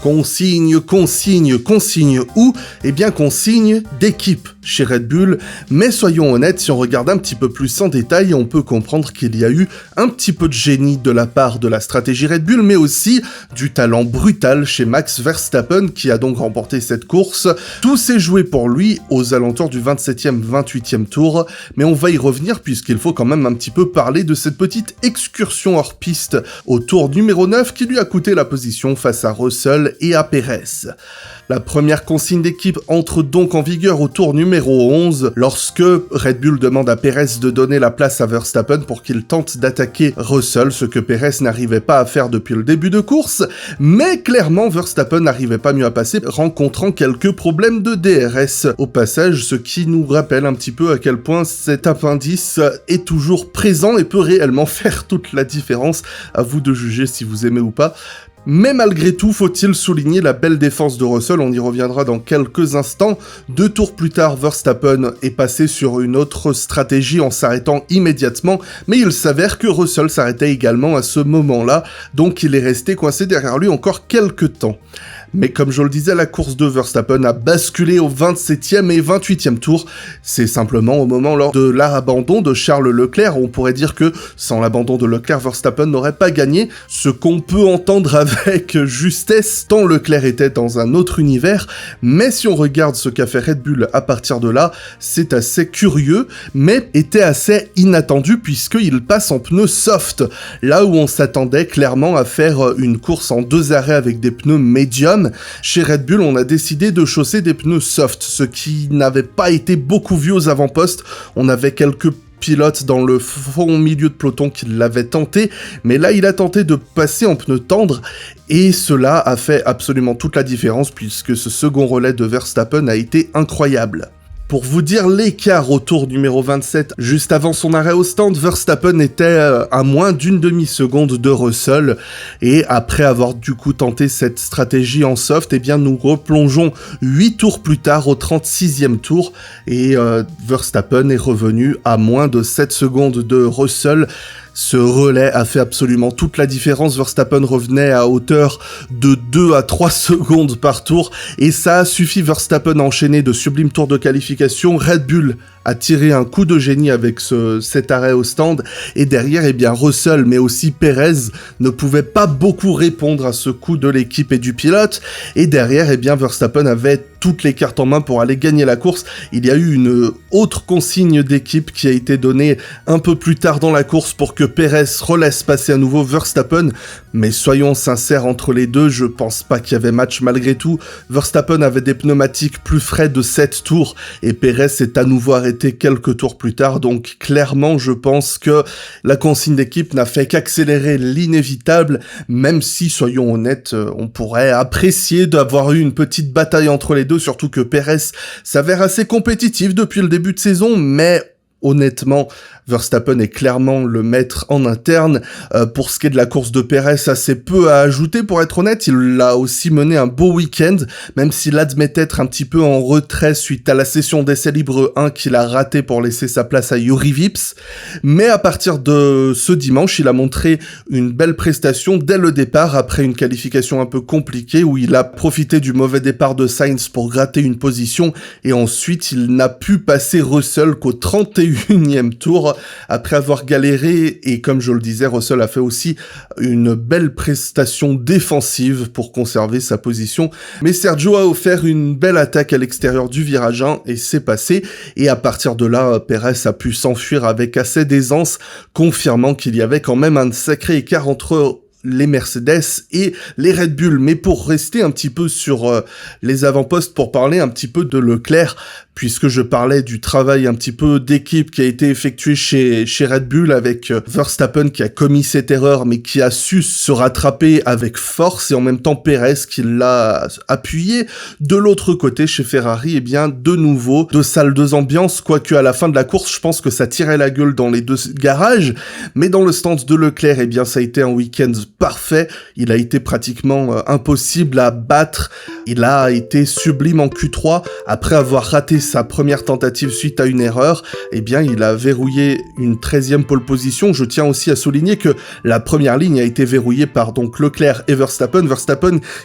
Consigne où? Eh bien consigne d'équipe chez Red Bull, mais soyons honnêtes, si on regarde un petit peu plus en détail, on peut comprendre qu'il y a eu un petit peu de génie de la part de la stratégie Red Bull, mais aussi du talent brutal chez Max Verstappen, qui a donc remporté cette course. Tout s'est joué pour lui aux alentours du 27e, 28e tour, mais on va y revenir puisqu'il faut quand même un petit peu parler de cette petite excursion hors piste au tour numéro 9 qui lui a coûté la position face à Russell et à Perez. La première consigne d'équipe entre donc en vigueur au tour numéro 11 lorsque Red Bull demande à Perez de donner la place à Verstappen pour qu'il tente d'attaquer Russell, ce que Perez n'arrivait pas à faire depuis le début de course, mais clairement Verstappen n'arrivait pas mieux à passer, rencontrant quelques problèmes de DRS au passage, ce qui nous rappelle un petit peu à quel point cet appendice est toujours présent et peut réellement faire toute la différence. À vous de juger si vous aimez ou pas. Mais malgré tout, faut-il souligner la belle défense de Russell, on y reviendra dans quelques instants. 2 tours plus tard, Verstappen est passé sur une autre stratégie en s'arrêtant immédiatement, mais il s'avère que Russell s'arrêtait également à ce moment-là, donc il est resté coincé derrière lui encore quelques temps. Mais comme je le disais, la course de Verstappen a basculé au 27e et 28e tour. C'est simplement au moment lors de l'abandon de Charles Leclerc. On pourrait dire que sans l'abandon de Leclerc, Verstappen n'aurait pas gagné, ce qu'on peut entendre avec justesse tant Leclerc était dans un autre univers. Mais si on regarde ce qu'a fait Red Bull à partir de là, c'est assez curieux, mais était assez inattendu puisqu'il passe en pneus soft. Là où on s'attendait clairement à faire une course en 2 arrêts avec des pneus médiums, chez Red Bull, on a décidé de chausser des pneus soft, ce qui n'avait pas été beaucoup vu aux avant-postes. On avait quelques pilotes dans le fond milieu de peloton qui l'avaient tenté, mais là il a tenté de passer en pneus tendres, et cela a fait absolument toute la différence puisque ce second relais de Verstappen a été incroyable. Pour vous dire l'écart au tour numéro 27, juste avant son arrêt au stand, Verstappen était à moins d'une demi-seconde de Russell, et après avoir du coup tenté cette stratégie en soft, eh bien nous replongeons 8 tours plus tard au 36e tour, et Verstappen est revenu à moins de 7 secondes de Russell. Ce relais a fait absolument toute la différence. Verstappen revenait à hauteur de 2 à 3 secondes par tour, et ça a suffi. Verstappen a enchaîné de sublimes tours de qualification. Red Bull a tiré un coup de génie avec cet arrêt au stand, et derrière, eh bien, Russell, mais aussi Perez, ne pouvaient pas beaucoup répondre à ce coup de l'équipe et du pilote, et derrière, eh bien, Verstappen avait toutes les cartes en main pour aller gagner la course. Il y a eu une autre consigne d'équipe qui a été donnée un peu plus tard dans la course pour que Perez relaisse passer à nouveau Verstappen, mais soyons sincères entre les deux, je pense pas qu'il y avait match malgré tout. Verstappen avait des pneumatiques plus frais de 7 tours, et Perez s'est à nouveau arrêté quelques tours plus tard, donc clairement je pense que la consigne d'équipe n'a fait qu'accélérer l'inévitable, même si, soyons honnêtes, on pourrait apprécier d'avoir eu une petite bataille entre les deux, surtout que Perez s'avère assez compétitif depuis le début de saison, mais honnêtement, Verstappen est clairement le maître en interne. Pour ce qui est de la course de Perez, assez peu à ajouter pour être honnête. Il a aussi mené un beau week-end, même s'il admet être un petit peu en retrait suite à la session d'essai libre 1 qu'il a raté pour laisser sa place à Juri Vips. Mais à partir de ce dimanche, il a montré une belle prestation dès le départ, après une qualification un peu compliquée où il a profité du mauvais départ de Sainz pour gratter une position, et ensuite il n'a pu passer Russell qu'au 31e tour. Après avoir galéré, et comme je le disais, Russell a fait aussi une belle prestation défensive pour conserver sa position, mais Sergio a offert une belle attaque à l'extérieur du virage 1 et c'est passé, et à partir de là, Perez a pu s'enfuir avec assez d'aisance, confirmant qu'il y avait quand même un sacré écart entre les Mercedes et les Red Bull. Mais pour rester un petit peu sur les avant-postes, pour parler un petit peu de Leclerc, puisque je parlais du travail un petit peu d'équipe qui a été effectué chez Red Bull avec Verstappen qui a commis cette erreur mais qui a su se rattraper avec force, et en même temps Perez qui l'a appuyé. De l'autre côté, chez Ferrari, eh bien de nouveau, 2 salles, 2 ambiances, quoique à la fin de la course, je pense que ça tirait la gueule dans les 2 garages, mais dans le stand de Leclerc, eh bien ça a été un week-end parfait, il a été pratiquement impossible à battre, il a été sublime en Q3, après avoir raté sa première tentative suite à une erreur, eh bien il a verrouillé une 13e pole position. Je tiens aussi à souligner que la première ligne a été verrouillée par donc Leclerc et Verstappen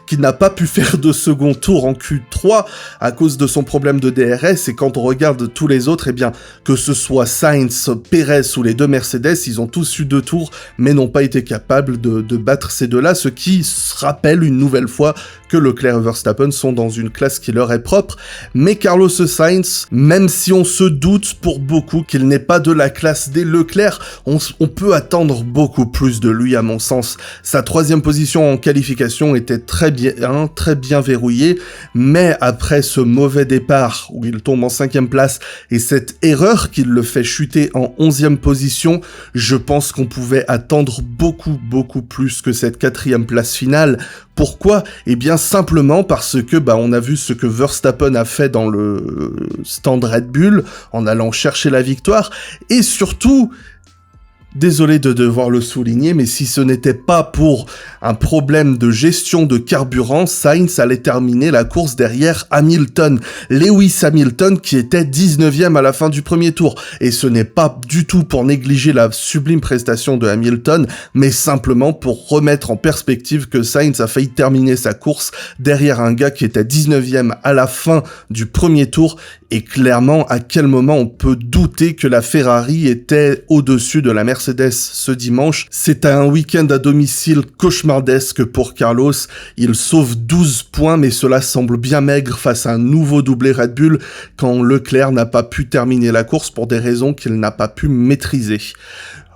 qui n'a pas pu faire de second tour en Q3 à cause de son problème de DRS, et quand on regarde tous les autres, eh bien que ce soit Sainz, Perez ou les deux Mercedes, ils ont tous eu 2 tours mais n'ont pas été capables de battre ces deux-là, ce qui rappelle une nouvelle fois que Leclerc et Verstappen sont dans une classe qui leur est propre. Mais Carlos Sainz, même si on se doute pour beaucoup qu'il n'est pas de la classe des Leclerc, on peut attendre beaucoup plus de lui à mon sens. Sa 3e position en qualification était très bien verrouillée, mais après ce mauvais départ où il tombe en 5e place et cette erreur qui le fait chuter en 11e position, je pense qu'on pouvait attendre beaucoup plus que cette 4e place finale. Pourquoi ? Eh bien simplement parce que on a vu ce que Verstappen a fait dans le stand Red Bull en allant chercher la victoire, et surtout, désolé de devoir le souligner, mais si ce n'était pas pour un problème de gestion de carburant, Sainz allait terminer la course derrière Hamilton. Lewis Hamilton qui était 19e à la fin du premier tour. Et ce n'est pas du tout pour négliger la sublime prestation de Hamilton, mais simplement pour remettre en perspective que Sainz a failli terminer sa course derrière un gars qui était 19e à la fin du premier tour. Et clairement, à quel moment on peut douter que la Ferrari était au-dessus de la Mercedes ce dimanche? C'est un week-end à domicile cauchemardesque pour Carlos. Il sauve 12 points, mais cela semble bien maigre face à un nouveau doublé Red Bull quand Leclerc n'a pas pu terminer la course pour des raisons qu'il n'a pas pu maîtriser.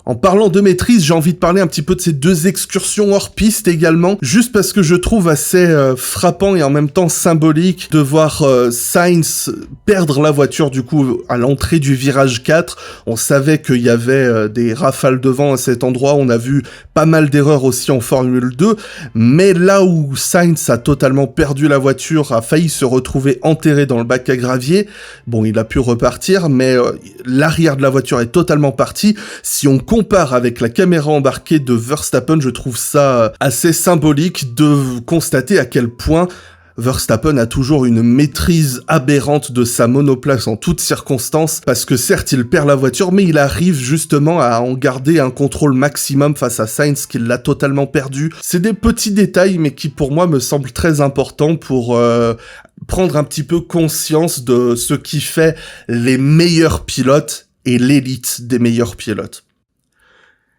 En parlant de maîtrise, j'ai envie de parler un petit peu de ces 2 excursions hors piste également, juste parce que je trouve assez frappant et en même temps symbolique de voir Sainz perdre la voiture du coup à l'entrée du virage 4. On savait qu'il y avait des rafales de vent à cet endroit, on a vu pas mal d'erreurs aussi en Formule 2, mais là où Sainz a totalement perdu la voiture, a failli se retrouver enterré dans le bac à gravier, bon il a pu repartir, mais l'arrière de la voiture est totalement parti. Si on compare avec la caméra embarquée de Verstappen, je trouve ça assez symbolique de constater à quel point Verstappen a toujours une maîtrise aberrante de sa monoplace en toutes circonstances, parce que certes il perd la voiture, mais il arrive justement à en garder un contrôle maximum face à Sainz qui l'a totalement perdu. C'est des petits détails, mais qui pour moi me semblent très importants pour prendre un petit peu conscience de ce qui fait les meilleurs pilotes et l'élite des meilleurs pilotes.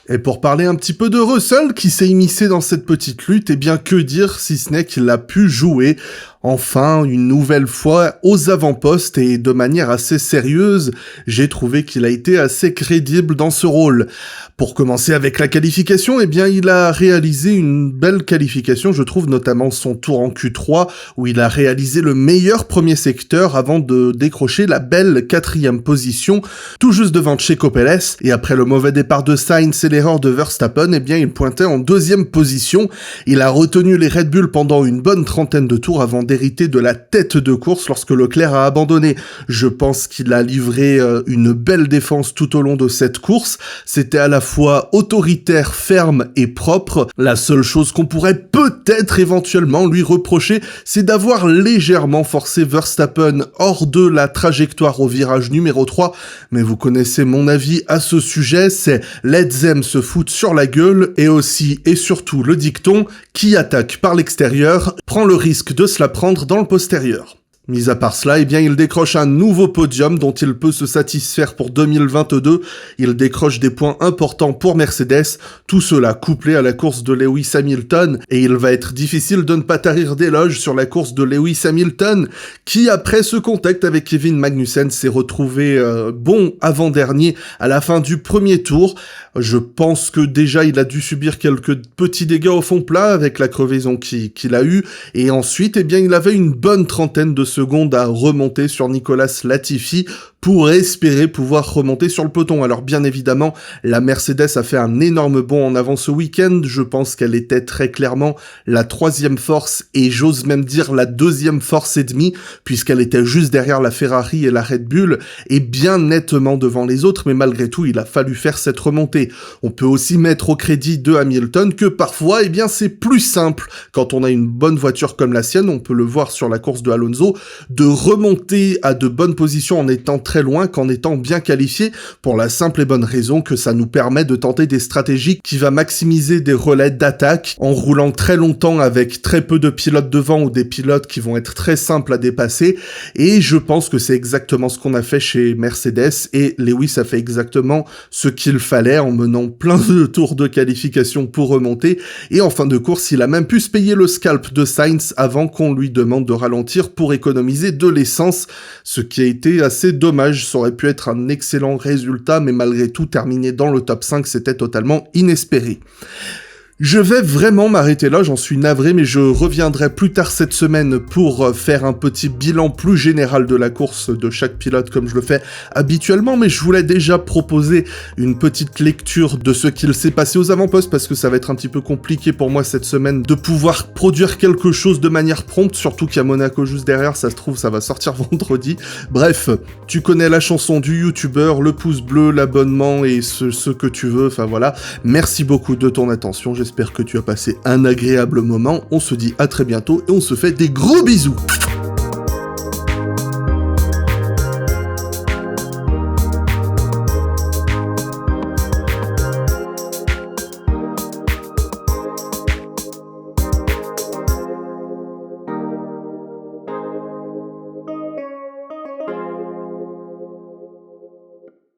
Et pour parler un petit peu de Russell, qui s'est immiscé dans cette petite lutte, eh bien que dire si ce n'est qu'il a pu jouer enfin une nouvelle fois aux avant-postes et de manière assez sérieuse. J'ai trouvé qu'il a été assez crédible dans ce rôle. Pour commencer avec la qualification, eh bien il a réalisé une belle qualification, je trouve, notamment son tour en Q3 où il a réalisé le meilleur premier secteur avant de décrocher la belle 4e position, tout juste devant Checo Pérez. Et après le mauvais départ de Sainz et l'erreur de Verstappen, eh bien il pointait en 2e position. Il a retenu les Red Bull pendant une bonne trentaine de tours avant d'hériter de la tête de course lorsque Leclerc a abandonné. Je pense qu'il a livré une belle défense tout au long de cette course. C'était à la fois autoritaire, ferme et propre. La seule chose qu'on pourrait peut-être éventuellement lui reprocher, c'est d'avoir légèrement forcé Verstappen hors de la trajectoire au virage numéro 3. Mais vous connaissez mon avis à ce sujet, c'est let them se foutre sur la gueule, et aussi et surtout le dicton qui attaque par l'extérieur prend le risque de se la prendre dans le postérieur. Mis à part cela, eh bien, il décroche un nouveau podium dont il peut se satisfaire pour 2022. Il décroche des points importants pour Mercedes, tout cela couplé à la course de Lewis Hamilton, et il va être difficile de ne pas tarir d'éloges sur la course de Lewis Hamilton, qui après ce contact avec Kevin Magnussen s'est retrouvé bon avant-dernier à la fin du premier tour. Je pense que déjà il a dû subir quelques petits dégâts au fond plat avec la crevaison qu'il a eue, et ensuite, eh bien, il avait une bonne trentaine de secondes à remonter sur Nicolas Latifi pour espérer pouvoir remonter sur le peloton. Alors bien évidemment, la Mercedes a fait un énorme bond en avant ce week-end. Je pense qu'elle était très clairement la troisième force et j'ose même dire la deuxième force et demie, puisqu'elle était juste derrière la Ferrari et la Red Bull et bien nettement devant les autres, mais malgré tout, il a fallu faire cette remontée. On peut aussi mettre au crédit de Hamilton que parfois, eh bien, c'est plus simple quand on a une bonne voiture comme la sienne, on peut le voir sur la course de Alonso, de remonter à de bonnes positions en étant très loin qu'en étant bien qualifié, pour la simple et bonne raison que ça nous permet de tenter des stratégies qui va maximiser des relais d'attaque en roulant très longtemps avec très peu de pilotes devant ou des pilotes qui vont être très simples à dépasser, et je pense que c'est exactement ce qu'on a fait chez Mercedes, et Lewis a fait exactement ce qu'il fallait en menant plein de tours de qualification pour remonter, et en fin de course, il a même pu se payer le scalp de Sainz avant qu'on lui demande de ralentir pour économiser de l'essence, ce qui a été assez dommage. Ça aurait pu être un excellent résultat, mais malgré tout, terminer dans le top 5, c'était totalement inespéré. Je vais vraiment m'arrêter là, j'en suis navré, mais je reviendrai plus tard cette semaine pour faire un petit bilan plus général de la course de chaque pilote comme je le fais habituellement, mais je voulais déjà proposer une petite lecture de ce qu'il s'est passé aux avant-postes parce que ça va être un petit peu compliqué pour moi cette semaine de pouvoir produire quelque chose de manière prompte, surtout qu'il y a Monaco juste derrière, ça se trouve ça va sortir vendredi. Bref, tu connais la chanson du youtubeur, le pouce bleu, l'abonnement et ce que tu veux, enfin voilà. Merci beaucoup de ton attention, j'espère que tu as passé un agréable moment, on se dit à très bientôt et on se fait des gros bisous.